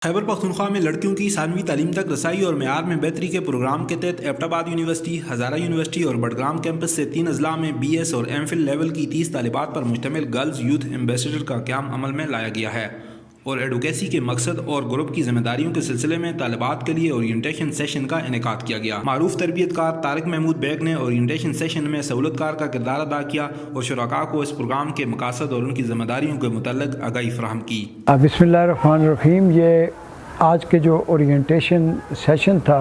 खैबर पख्तूनख्वा में लड़कियों की सानवी तालीम तक रसाई और मेयार में बेहतरी के प्रोग्राम के तहत एबटाबाद यूनिवर्सिटी, हज़ारा यूनिवर्सिटी और बडग्राम कैंपस से 3 अजला में BS और MPhil लेवल की 30 तालिबात पर मुश्तमिल गर्ल्स यूथ एम्बेसडर का क़याम अमल में लाया गया है और एडवोकेसी के मकसद और ग्रुप की जिम्मेदारियों के सिलसिले में तालिबात के लिए ओरिएंटेशन सेशन का इनेकाद किया गया। मारूफ तरबियतकार तारिक महमूद बेग ने ओरिएंटेशन सेशन में सहूलतकार का किरदार अदा किया और शुराका को इस प्रोग्राम के मकासद और उनकी जिम्मेदारियों के मुतल्लिक आगाही फराहम की। बिस्मिल्लाहिर्रहमानिर्रहीम। ये आज के जो ओरिएंटेशन सेशन था,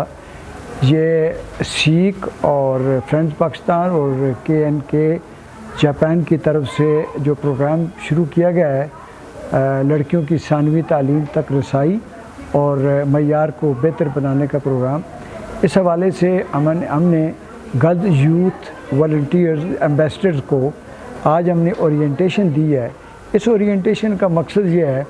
ये सीक और फ्रेंड्स पाकिस्तान और KNK जापान की तरफ से जो प्रोग्राम शुरू किया गया है, लड़कियों की सानवी तालीम तक रसाई और मयार को बेहतर बनाने का प्रोग्राम, इस हवाले से हमने गर्ल्स यूथ वॉलंटियर्स एम्बेसडर्स को आज हमने ओरिएंटेशन दी है। इस ओरिएंटेशन का मकसद ये है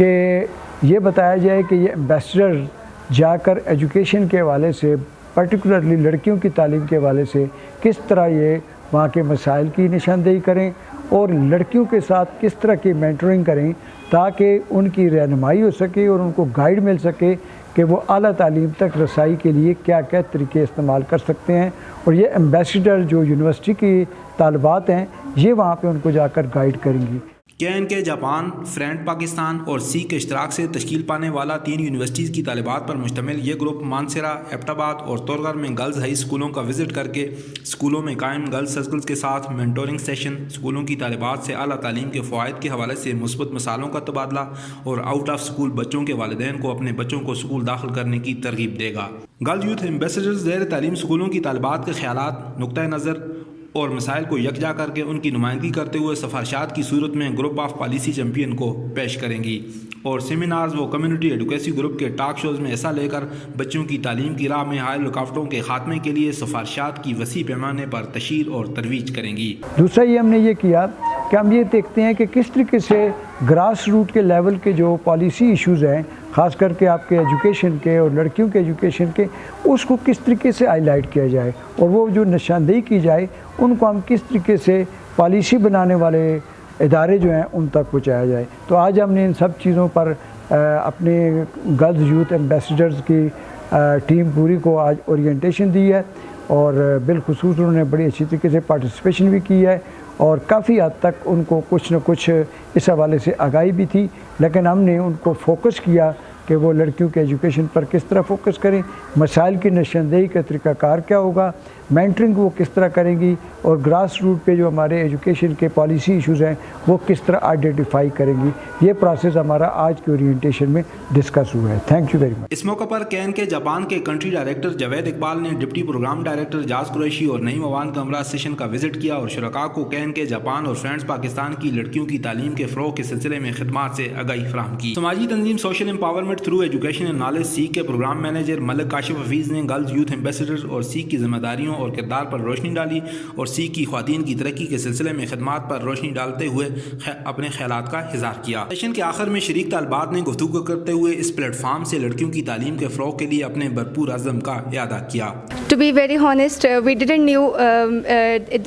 कि ये बताया जाए कि ये एम्बेसडर जाकर एजुकेशन के हवाले से, पर्टिकुलरली लड़कियों की तालीम के हवाले से किस तरह ये वहाँ के मसाइल की निशानदेही करें और लड़कियों के साथ किस तरह की मेंटरिंग करें ताकि उनकी रहनुमाई हो सके और उनको गाइड मिल सके कि वो आला तालीम तक रसाई के लिए क्या क्या तरीके इस्तेमाल कर सकते हैं। और ये एम्बेसडर जो यूनिवर्सिटी की तालिबात हैं, ये वहाँ पे उनको जाकर गाइड करेंगी। KNK जापान, फ्रेंड पाकिस्तान और सीक के इश्तराक से तश्कील पाने वाला 3 यूनिवर्सिटीज़ की तालिबात पर मुश्तमिल ये ग्रुप मानसरा, एबटाबाद और तोरगर में गर्ल्स हाई स्कूलों का विज़िट करके स्कूलों में कायम गर्ल्स सर्कल्स के साथ मेंटोरिंग सेशन, स्कूलों की तालिबात से आला तालीम के फ़वाइद के हवाले से मुस्बत मसालों का तबादला और आउट ऑफ स्कूल बच्चों के वालिदैन को अपने बच्चों को स्कूल दाखिल करने की तरगीब देगा। गर्ल्स यूथ एम्बेसडर्स ज़ेर तालीम स्कूलों की तालिबात के ख़यालात, नुक्ता नज़र और मसाइल को यकजा करके उनकी नुमाइंदगी करते हुए सिफारिशात की सूरत में ग्रुप ऑफ पॉलिसी चैम्पियन को पेश करेंगी और सेमिनार्स व कम्युनिटी एडवोकेसी ग्रुप के टॉक शोज़ में हिस्सा लेकर बच्चों की तालीम की राह में हायल रुकावटों के खात्मे के लिए सिफारिशात की वसी पैमाने पर तशहीर और तरवीज करेंगी। दूसरा ये हमने ये किया कि हम ये देखते हैं कि किस तरीके से ग्रास रूट के लेवल के जो पॉलिसी इश्यूज़ हैं, ख़ास करके आपके एजुकेशन के और लड़कियों के एजुकेशन के, उसको किस तरीके से हाईलाइट किया जाए और वो जो निशानदेही की जाए उनको हम किस तरीके से पॉलिसी बनाने वाले इदारे जो हैं उन तक पहुँचाया जाए। तो आज हमने इन सब चीज़ों पर अपने गर्ल्स यूथ एम्बेसडर्स की टीम पूरी को आज ओरिएंटेशन दी है और बिलखुसूस उन्होंने बड़ी अच्छी तरीके से पार्टिसिपेशन भी की है और काफ़ी हद तक उनको कुछ न कुछ इस हवाले से आगाही भी थी, लेकिन हमने उनको फोकस किया कि वो लड़कियों के एजुकेशन पर किस तरह फोकस करें, मसाइल की निशानदेही का तरीक़ाकार क्या होगा, मेंटरिंग वो किस तरह करेंगी और ग्रास रूट पे जो हमारे एजुकेशन के पॉलिसी इश्यूज़ हैं वो किस तरह आइडेंटिफाई करेंगी। ये प्रोसेस हमारा आज के ओरिएंटेशन में डिस्कस हुआ है। Thank you very much. इस मौके पर KNK जापान के कंट्री डायरेक्टर जावेद इकबाल ने डिप्टी प्रोग्राम डायरेक्टर जाज कुरैशी और नईम अवान कमरा सेशन का विजिट किया और शुरका को KNK जापान और फ्रेंड्स पाकिस्तान की लड़कियों की तालीम के फ़रोग़ के सिलसिले में खिदमात से आगाही फराहम की। समाजी तंजीम social empowerment through education and knowledge SEEK के प्रोग्राम मैनेजर मलिक काशिफ हफीज़ ने गर्ल्स यूथ एम्बेसडर और सीक की जिम्मेदारियों और किरदार पर रोशनी डाली और सीक की ख्वातीन की तरक्की के सिलसिले में खिदमात पर रोशनी डालते हुए अपने ख्यालात का इज़हार किया। सेशन के आखिर में शरीक तालिबात ने गुफ्तगू करते हुए इस प्लेटफॉर्म से लड़कियों की तालीम के फ़रोग़ के लिए अपने भरपूर अज़म का इआदा किया। To be very honest, we didn't knew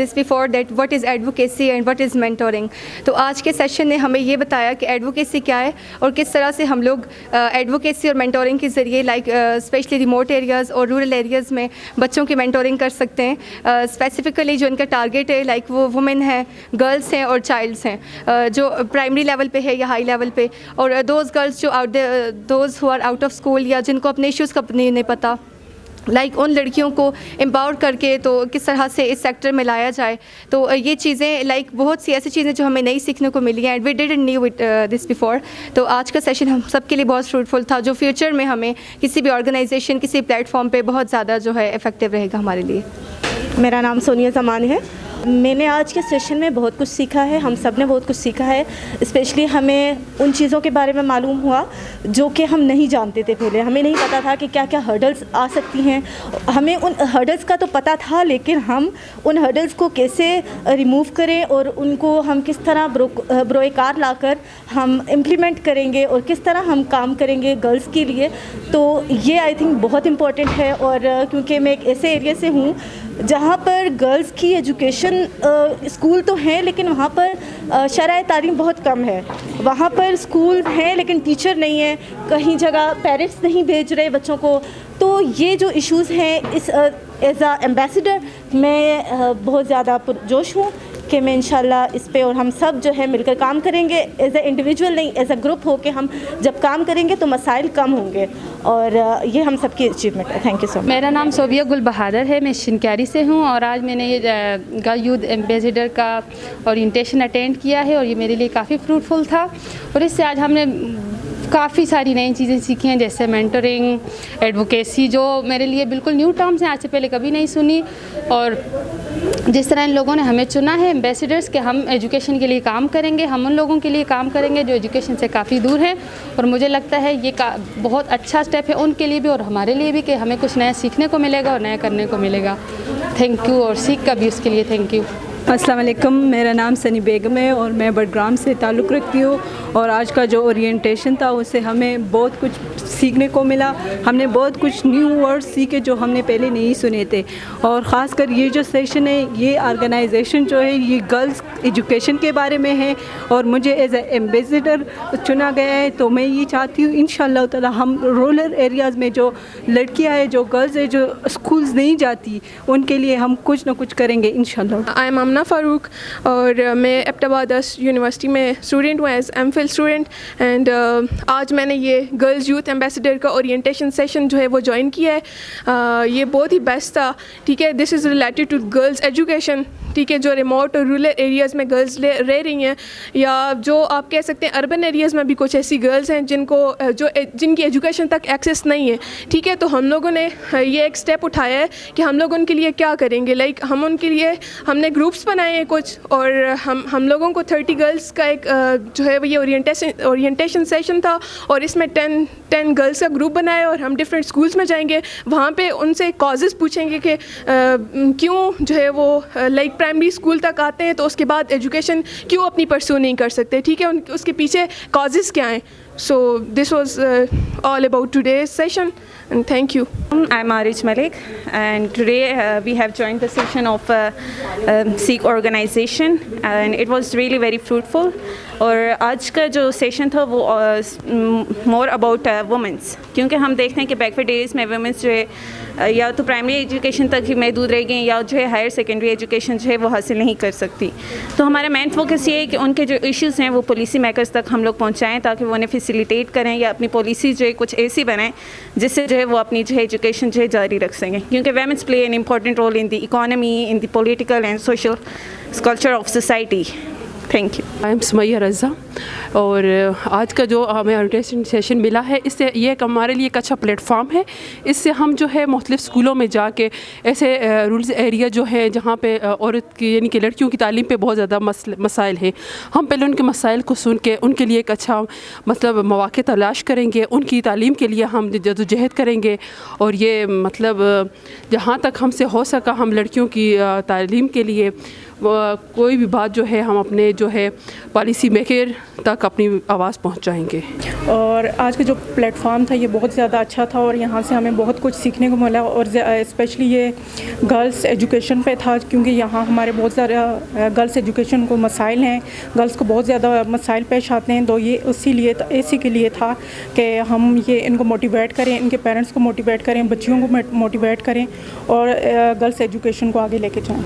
this before that what is advocacy and what is mentoring. तो आज के सेशन ने हमें ये बताया कि एडवोकेसी क्या है और किस तरह से हम लोग एडवोकेसी और मेंटोरिंग के ज़रिए स्पेशली रिमोट एरियाज़ और रूरल एरियाज़ में बच्चों की मेंटोरिंग कर सकते हैं। स्पेसिफ़िकली जो इनका टारगेट है वो वुमेन हैं, गर्ल्स हैं और चाइल्ड्स हैं जो प्राइमरी लेवल पे है या हाई लेवल पे, और दोज़ गर्ल्स जो those who are out of school या जिनको अपने इश्यूज़ का नहीं पता, उन लड़कियों को एम्पावर करके तो किस तरह से इस सेक्टर में लाया जाए। तो ये चीज़ें बहुत सी ऐसी चीज़ें जो हमें नई सीखने को मिली हैं and we didn't knew it this before. तो आज का सेशन हम सब के लिए बहुत फ्रूटफुल था, जो फ्यूचर में हमें किसी भी ऑर्गेनाइजेशन, किसी प्लेटफॉर्म पे बहुत ज़्यादा जो है इफ़ेक्टिव रहेगा हमारे लिए। मेरा नाम सोनिया ज़मान है। मैंने आज के सेशन में बहुत कुछ सीखा है, हम सब ने बहुत कुछ सीखा है। स्पेशली हमें उन चीज़ों के बारे में मालूम हुआ जो कि हम नहीं जानते थे पहले। हमें नहीं पता था कि क्या क्या हर्डल्स आ सकती हैं। हमें उन हर्डल्स का तो पता था, लेकिन हम उन हर्डल्स को कैसे रिमूव करें और उनको हम किस तरह बरोएकार लाकर हम इम्प्लीमेंट करेंगे और किस तरह हम काम करेंगे गर्ल्स के लिए। तो ये आई थिंक बहुत इम्पॉर्टेंट है। और क्योंकि मैं एक ऐसे एरिया से हूँ जहाँ पर गर्ल्स की एजुकेशन ایجوکیشن اسکول تو ہیں لیکن وہاں پر شرائع تعلیم بہت کم ہے. وہاں پر اسکول ہیں لیکن ٹیچر نہیں ہیں, کہیں جگہ پیرنٹس نہیں بھیج رہے بچوں کو. تو یہ جو ایشوز ہیں, اس ایز اے ایمبیسڈر میں بہت زیادہ پرجوش ہوں کہ میں انشاءاللہ اس پہ, اور ہم سب جو ہے مل کر کام کریں گے, ایز اے انڈیویجول نہیں, ایز اے گروپ ہو کے ہم جب کام کریں گے تو مسائل کم ہوں گے, اور یہ ہم سب کی اچیومنٹ ہے. تھینک یو سو مچ. میرا نام صوبیہ گل بہادر ہے, میں شنکیاری سے ہوں, اور آج میں نے یہ گرل یوتھ ایمبیسیڈر کا اورینٹیشن اٹینڈ کیا ہے, اور یہ میرے لیے کافی فروٹفل تھا. اور اس سے آج ہم نے کافی ساری نئی چیزیں سیکھی ہیں, جیسے مینٹرنگ, ایڈوکیسی, جو میرے لیے بالکل نیو ٹرمز ہیں, آج سے پہلے کبھی نہیں سنی. اور جس طرح ان لوگوں نے ہمیں چنا ہے ایمبیسیڈرس کہ ہم ایجوکیشن کے لیے کام کریں گے, ہم ان لوگوں کے لیے کام کریں گے جو ایجوکیشن سے کافی دور ہیں. اور مجھے لگتا ہے یہ بہت اچھا سٹیپ ہے ان کے لیے بھی اور ہمارے لیے بھی, کہ ہمیں کچھ نیا سیکھنے کو ملے گا اور نیا کرنے کو ملے گا. تھینک یو, اور سیکھ کا بھی اس کے لیے تھینک یو. السلام علیکم, میرا نام سنی بیگم ہے اور میں بڈگرام سے تعلق رکھتی ہوں. اور آج کا جو اورینٹیشن تھا اس سے ہمیں بہت کچھ سیکھنے کو ملا. ہم نے بہت کچھ نیو ورڈ سیکھے جو ہم نے پہلے نہیں سنے تھے. اور خاص کر یہ جو سیشن ہے, یہ آرگنائزیشن جو ہے یہ گرلز ایجوکیشن کے بارے میں ہے, اور مجھے ایز اے ایمبیسیڈر چنا گیا ہے. تو میں یہ چاہتی ہوں انشاءاللہ تعالی ہم رورل ایریاز میں جو لڑکیاں ہیں, جو گرلز ہیں, جو اسکولز نہیں جاتی, ان کے لیے ہم کچھ نہ کچھ کریں گے انشاءاللہ. آئی ایم آمنہ فاروق, اور میں ایبٹ آباد یونیورسٹی میں اسٹوڈنٹ ہوں, as M Phil student. And آج میں نے یہ گرلز یوتھ ایمبیسیڈر کا اورینٹیشن سیشن جو ہے وہ جوائن کیا ہے. یہ بہت ہی بیسٹ تھا. ٹھیک ہے, this is related to girls education. ٹھیک ہے, جو ریموٹ اور رورل ایریاز میں گرلز رہ رہی ہیں, یا جو آپ کہہ سکتے ہیں اربن ایریاز میں بھی کچھ ایسی گرلز ہیں جن کی ایجوکیشن تک ایکسیس نہیں ہے. ٹھیک ہے, تو ہم لوگوں نے یہ ایک اسٹیپ اٹھایا ہے کہ ہم لوگ ان کے لیے کیا کریں گے. لائک ہم ان کے لیے ہم نے گروپس بنائے ہیں کچھ, اور ہم لوگوں کو 30 گرلز کا ایک جو ہے وہ یہ اورینٹیشن سیشن تھا, اور اس میں 10 گرلز کا گروپ بنایا, اور ہم ڈفرینٹ اسکولس میں جائیں گے. وہاں پہ ان سے کازز پوچھیں گے کہ کیوں جو ہے وہ لائک پرائمری اسکول تک آتے ہیں تو اس کے بعد ایجوکیشن کیوں اپنی پرسو نہیں کر سکتے. ٹھیک ہے, اس کے پیچھے کازز کیا ہیں. So this was all about today's session, and thank you. I'm Arij Malik, and today we have joined the session of Sikh organization, and it was really very fruitful. اور آج کا جو سیشن تھا وہ more about women's, کیونکہ ہم دیکھتے ہیں کہ بیکورڈ ایریاز میں وومنس جو ہے یا تو پرائمری ایجوکیشن تک ہی محدود رہ گئیں, یا جو ہے ہائر سیکنڈری ایجوکیشن جو ہے وہ حاصل نہیں کر سکتی. تو ہمارا مین فوکس یہ ہے کہ ان کے جو ایشوز ہیں وہ پالیسی میکرز تک ہم لوگ پہنچائیں, تاکہ وہ انہیں فیسیلیٹیٹ کریں یا اپنی پالیسی جو ہے کچھ ایسی بنائیں جس سے جو ہے وہ اپنی جو ہے ایجوکیشن جو ہے جاری رکھ سکیں. کیونکہ women's play an important role in the economy, in the political and social culture of society. Thank you. I am Sumaiya Raza, اور آج کا جو ہمیں اورینٹیشن سیشن ملا ہے, اس سے یہ ایک ہمارے لیے ایک اچھا پلیٹ فارم ہے. اس سے ہم جو ہے مختلف اسکولوں میں جا کے ایسے رورل ایریا جو ہے جہاں پہ عورت کی یعنی کہ لڑکیوں کی تعلیم پہ بہت زیادہ مسائل ہیں, ہم پہلے ان کے مسائل کو سن کے ان کے لیے ایک اچھا مطلب مواقع تلاش کریں گے, ان کی تعلیم کے لیے ہم جدوجہد کریں گے. اور یہ مطلب جہاں تک ہم سے ہو سکا ہم لڑکیوں کی تعلیم کے لیے کوئی بھی بات جو ہے ہم اپنے جو ہے پالیسی میکر تک اپنی آواز پہنچائیں گے. اور آج کا جو پلیٹ فارم تھا یہ بہت زیادہ اچھا تھا, اور یہاں سے ہمیں بہت کچھ سیکھنے کو ملا. اور اسپیشلی یہ گرلس ایجوکیشن پہ تھا, کیونکہ یہاں ہمارے بہت زیادہ گرلس ایجوکیشن کو مسائل ہیں, گرلس کو بہت زیادہ مسائل پیش آتے ہیں. تو یہ اسی کے لیے تھا کہ ہم یہ ان کو موٹیویٹ کریں, ان کے پیرنٹس کو موٹیویٹ کریں, بچیوں کو موٹیویٹ کریں, اور گرلس ایجوکیشن کو آگے لے کے جائیں.